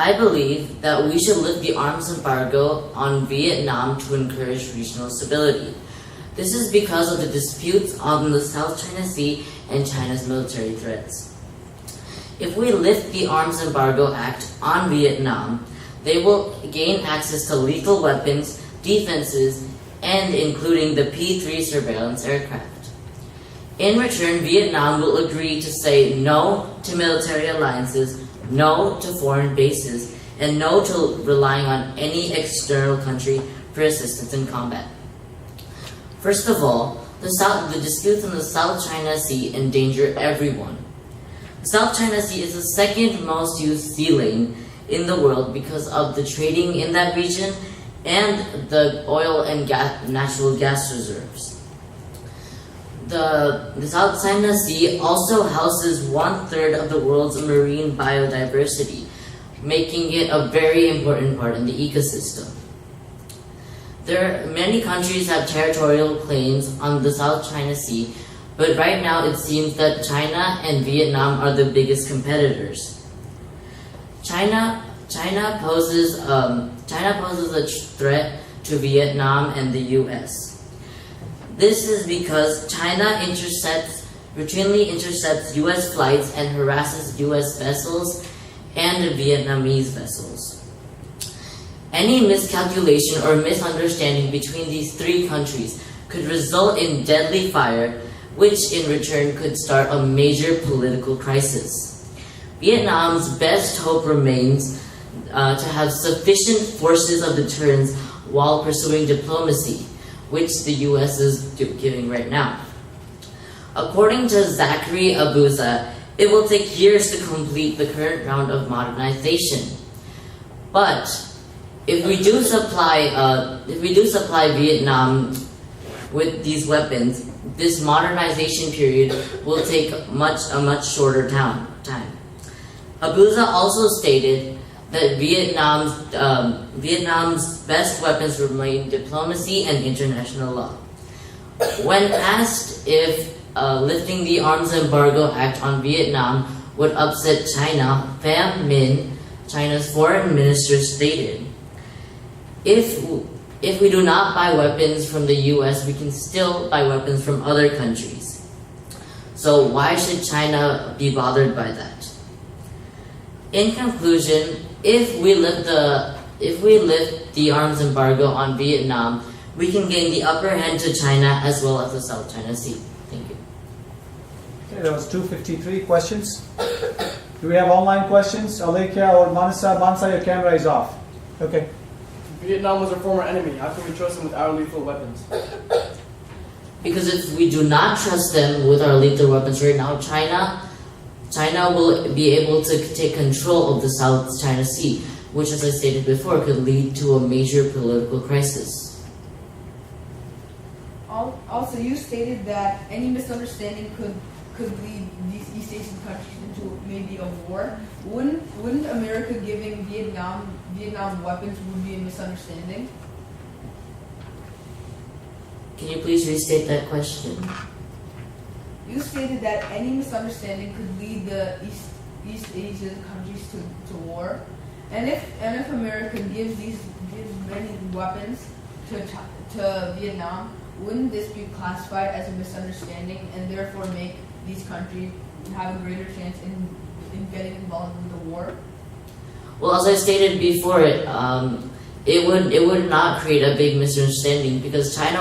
I believe that we should lift the arms embargo on Vietnam to encourage regional stability. This is because of the disputes on the South China Sea and China's military threats. If we lift the Arms Embargo Act on Vietnam, they will gain access to lethal weapons, defenses, and including the P-3 surveillance aircraft. In return, Vietnam will agree to say no to military alliances, no to foreign bases, and no to relying on any external country for assistance in combat. First of all, the disputes in the South China Sea endanger everyone. The South China Sea is the second most used sea lane in the world because of the trading in that region and the oil and natural gas reserves. The South China Sea also houses 1/3 of the world's marine biodiversity, making it a very important part in the ecosystem. Many countries have territorial claims on the South China Sea, but right now it seems that China and Vietnam are the biggest competitors. China poses a threat to Vietnam and the U.S. This is because China routinely intercepts U.S. flights and harasses U.S. vessels and Vietnamese vessels. Any miscalculation or misunderstanding between these three countries could result in deadly fire, which in return could start a major political crisis. Vietnam's best hope remains to have sufficient forces of deterrence while pursuing diplomacy, which the U.S. is giving right now. According to Zachary Abuza, it will take years to complete the current round of modernization. But if we do supply Vietnam with these weapons, this modernization period will take a much shorter time. Abuza also stated that Vietnam's best weapons remain diplomacy and international law. When asked if lifting the Arms Embargo Act on Vietnam would upset China, Pham Minh, China's foreign minister, stated, If we do not buy weapons from the U.S., we can still buy weapons from other countries. So why should China be bothered by that? In conclusion, if we lift the arms embargo on Vietnam, we can gain the upper hand to China as well as the South China Sea. Thank you. Okay, that was 253 questions. Do we have online questions? Alekia or Mansa, your camera is off. Okay. Vietnam was our former enemy. How can we trust them with our lethal weapons? Because if we do not trust them with our lethal weapons right now, China will be able to take control of the South China Sea, which, as I stated before, could lead to a major political crisis. Also, you stated that any misunderstanding could lead these East Asian countries into maybe a war. Wouldn't America giving Vietnam weapons would be a misunderstanding? Can you please restate that question? You stated that any misunderstanding could lead the East Asian countries to war, and if America gives many weapons to Vietnam, wouldn't this be classified as a misunderstanding and therefore make these countries have a greater chance in getting involved in the war? Well, as I stated before, it would not create a big misunderstanding because China